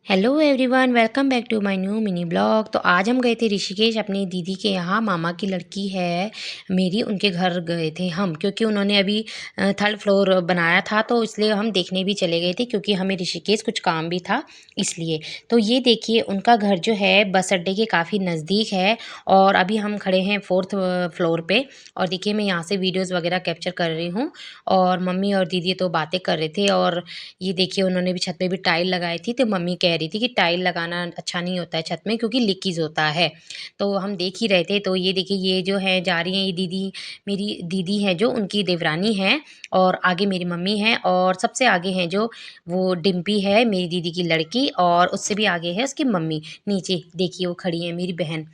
Hello everyone, welcome back to my new mini blog. तो आज हम गए थे ऋषिकेश अपनी दीदी के यहाँ। मामा की लड़की है मेरी, उनके घर गए थे हम, क्योंकि उन्होंने अभी थर्ड फ्लोर बनाया था, तो इसलिए हम देखने भी चले गए थे, क्योंकि हमें ऋषिकेश कुछ काम भी था इसलिए। तो ये देखिए, उनका घर जो है बस अड्डे के काफ़ी नज़दीक है। और अभी हम खड़े हैं फोर्थ फ्लोर पे। और देखिए, मैं यहाँ से वीडियोज़ वगैरह कैप्चर कर रही हूँ, और मम्मी और दीदी तो बातें कर रहे थे। और ये देखिए, उन्होंने भी छत पे भी टाइल लगाई थी, तो मम्मी कह रही थी कि टाइल लगाना अच्छा नहीं होता है छत में, क्योंकि लीकेज होता है। तो हम देख ही रहे थे। तो ये देखिए, ये जो है जा रही हैं, ये दीदी मेरी दीदी है जो, उनकी देवरानी है। और आगे मेरी मम्मी है, और सबसे आगे हैं जो वो डिम्पी है, मेरी दीदी की लड़की। और उससे भी आगे है उसकी मम्मी। नीचे देखिए वो खड़ी है मेरी बहन।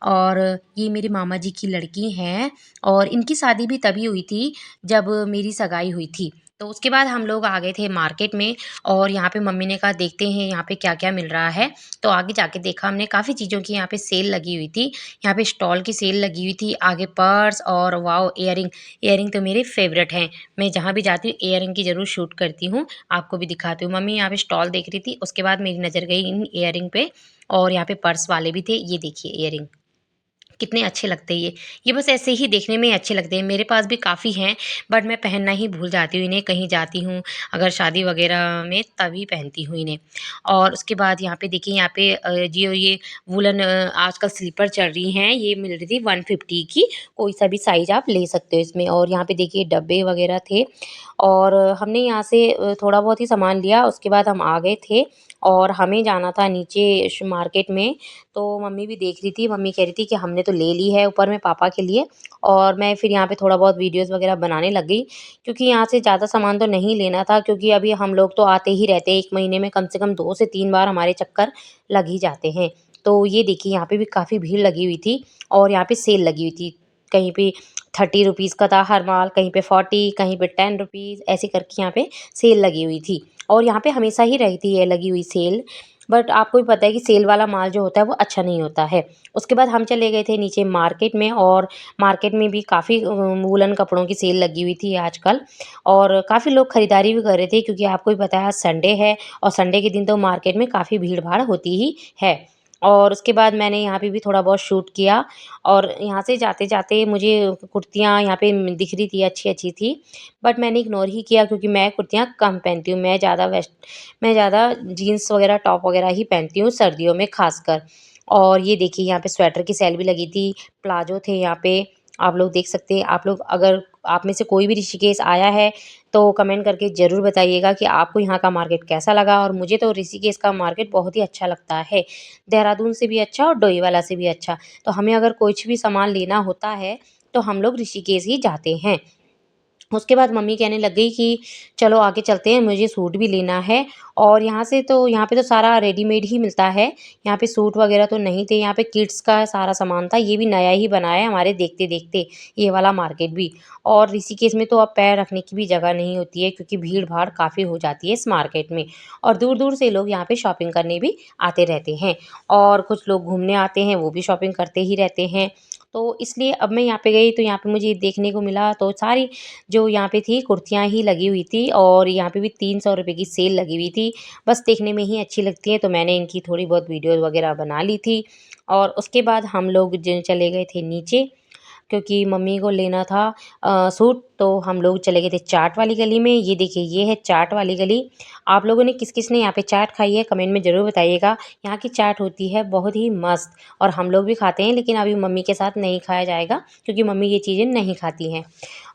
और ये मेरे मामा जी की लड़की हैं। और इनकी शादी भी तभी हुई थी जब मेरी सगाई हुई थी। तो उसके बाद हम लोग आ गए थे मार्केट में। और यहाँ पे मम्मी ने कहा देखते हैं यहाँ पे क्या क्या मिल रहा है। तो आगे जाके देखा हमने, काफ़ी चीज़ों की यहाँ पे सेल लगी हुई थी। यहाँ पे स्टॉल की सेल लगी हुई थी, आगे पर्स और वाओ इयरिंग। इयरिंग तो मेरे फेवरेट हैं। मैं जहाँ भी जाती हूँ इयरिंग की ज़रूर शूट करती हूँ, आपको भी दिखाती हूँ। मम्मी यहाँ पे स्टॉल देख रही थी, उसके बाद मेरी नज़र गई इन इयरिंग पे। और यहाँ पे पर्स वाले भी थे, ये देखिए इयरिंग कितने अच्छे लगते हैं ये बस ऐसे ही देखने में अच्छे लगते हैं। मेरे पास भी काफ़ी हैं, बट मैं पहनना ही भूल जाती हूँ इन्हें, कहीं जाती हूँ अगर शादी वगैरह में तभी पहनती हूँ इन्हें। और उसके बाद यहाँ पे देखिए, यहाँ पे जो ये वूलन आजकल स्लीपर चल रही हैं, ये मिल रही थी 150 की। कोई सा भी साइज आप ले सकते हो इसमें। और यहाँ पे देखिए डब्बे वगैरह थे। और हमने यहाँ से थोड़ा बहुत ही सामान लिया, उसके बाद हम आ गए थे। और हमें जाना था नीचे मार्केट में। तो मम्मी भी देख रही थी, मम्मी कह रही थी कि हमने तो ले ली है ऊपर में पापा के लिए। और मैं फिर यहाँ पे थोड़ा बहुत वीडियोस वगैरह बनाने लग गई, क्योंकि यहाँ से ज़्यादा सामान तो नहीं लेना था, क्योंकि अभी हम लोग तो आते ही रहते हैं, 1 महीने में कम से कम 2 से 3 बार हमारे चक्कर लग ही जाते हैं। तो ये देखिए, यहाँ पे भी काफ़ी भीड़ लगी हुई थी। और यहाँ पे सेल लगी हुई थी, कहीं पे 30 रुपीज़ का था हर माल, कहीं पे 40, कहीं पे 10 रुपीज़, ऐसे करके यहाँ पे सेल लगी हुई थी। और यहाँ पे हमेशा ही रहती है लगी हुई सेल। बट आपको भी पता है कि सेल वाला माल जो होता है वो अच्छा नहीं होता है। उसके बाद हम चले गए थे नीचे मार्केट में। और मार्केट में भी काफ़ी वूलन कपड़ों की सेल लगी हुई थी आजकल। और काफ़ी लोग खरीदारी भी कर रहे थे, क्योंकि आपको भी पता है आज संडे है, और संडे के दिन तो मार्केट में काफ़ी भीड़ भाड़ होती ही है। और उसके बाद मैंने यहाँ पे भी थोड़ा बहुत शूट किया। और यहाँ से जाते जाते मुझे कुर्तियाँ यहाँ पे दिख रही थी, अच्छी अच्छी थी। बट मैंने इग्नोर ही किया, क्योंकि मैं कुर्तियाँ कम पहनती हूँ। मैं ज़्यादा जीन्स वगैरह टॉप वगैरह ही पहनती हूँ सर्दियों में ख़ासकर। और ये देखिए, यहाँ पे स्वेटर की सेल भी लगी थी, प्लाज़ो थे यहाँ पे, आप लोग देख सकते हैं। आप लोग अगर आप में से कोई भी ऋषिकेश आया है तो कमेंट करके ज़रूर बताइएगा कि आपको यहाँ का मार्केट कैसा लगा। और मुझे तो ऋषिकेश का मार्केट बहुत ही अच्छा लगता है, देहरादून से भी अच्छा और डोईवाला से भी अच्छा। तो हमें अगर कुछ भी सामान लेना होता है तो हम लोग ऋषिकेश ही जाते हैं। उसके बाद मम्मी कहने लग गई कि चलो आगे चलते हैं, मुझे सूट भी लेना है। और यहाँ पे तो सारा रेडीमेड ही मिलता है। यहाँ पे सूट वगैरह तो नहीं थे, यहाँ पे किड्स का सारा सामान था। ये भी नया ही बना है हमारे देखते देखते, ये वाला मार्केट भी। और ऋषिकेश में तो अब पैर रखने की भी जगह नहीं होती है, क्योंकि भीड़ भाड़ काफ़ी हो जाती है इस मार्केट में। और दूर दूर से लोग यहाँ पे शॉपिंग करने भी आते रहते हैं। और कुछ लोग घूमने आते हैं, वो भी शॉपिंग करते ही रहते हैं। तो इसलिए अब मैं यहाँ पे गई तो यहाँ पे मुझे देखने को मिला, तो सारी जो यहाँ पे थी कुर्तियाँ ही लगी हुई थी। और यहाँ पे भी 300 रुपए की सेल लगी हुई थी। बस देखने में ही अच्छी लगती है, तो मैंने इनकी थोड़ी बहुत वीडियोज़ वगैरह बना ली थी। और उसके बाद हम लोग चले गए थे नीचे, क्योंकि मम्मी को लेना था सूट। तो हम लोग चले गए थे चाट वाली गली में। ये देखिए, ये है चाट वाली गली। आप लोगों ने किस किस ने यहाँ पे चाट खाई है कमेंट में ज़रूर बताइएगा। यहाँ की चाट होती है बहुत ही मस्त, और हम लोग भी खाते हैं, लेकिन अभी मम्मी के साथ नहीं खाया जाएगा, क्योंकि मम्मी ये चीज़ें नहीं खाती हैं।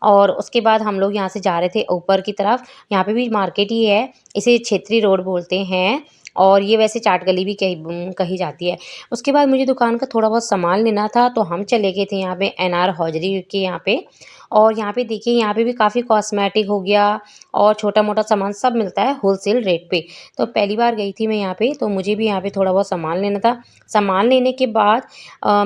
और उसके बाद हम लोग यहाँ से जा रहे थे ऊपर की तरफ। यहाँ पे भी मार्केट ही है, इसे क्षेत्री रोड बोलते हैं। और ये वैसे चाट गली भी कही जाती है। उसके बाद मुझे दुकान का थोड़ा बहुत सामान लेना था, तो हम चले गए थे यहाँ पे एनआर हौजरी के यहाँ पे। और यहाँ पे देखिए, यहाँ पे भी काफ़ी कॉस्मेटिक हो गया और छोटा मोटा सामान सब मिलता है होलसेल रेट पे। तो पहली बार गई थी मैं यहाँ पे, तो मुझे भी यहाँ पे थोड़ा बहुत सामान लेना था। सामान लेने के बाद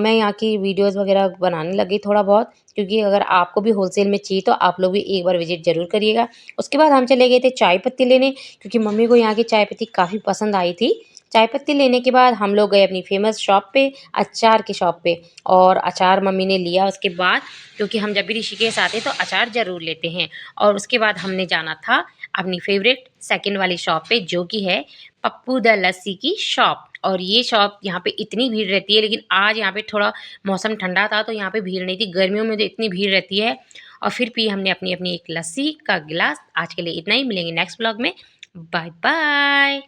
मैं यहाँ की वीडियोज़ वगैरह बनाने लगी थोड़ा बहुत, क्योंकि अगर आपको भी होलसेल में चाहिए तो आप लोग भी एक बार विजिट ज़रूर करिएगा। उसके बाद हम चले गए थे चाय पत्ती लेने, क्योंकि मम्मी को यहाँ की चाय पत्ती काफ़ी पसंद आई थी। चाय पत्ती लेने के बाद हम लोग गए अपनी फ़ेमस शॉप पे, अचार की शॉप पे। और अचार मम्मी ने लिया उसके बाद, क्योंकि हम जब भी ऋषिकेश आते हैं तो अचार ज़रूर लेते हैं। और उसके बाद हमने जाना था अपनी फेवरेट सेकंड वाली शॉप पे, जो कि है पप्पू द लस्सी की शॉप। और ये शॉप यहाँ पे इतनी भीड़ रहती है, लेकिन आज यहाँ पे थोड़ा मौसम ठंडा था तो यहाँ पे भीड़ नहीं थी। गर्मियों में तो इतनी भीड़ रहती है। और फिर पी हमने अपनी अपनी एक लस्सी का गिलास। आज के लिए इतना ही, मिलेंगे नेक्स्ट ब्लॉग में। Bye bye.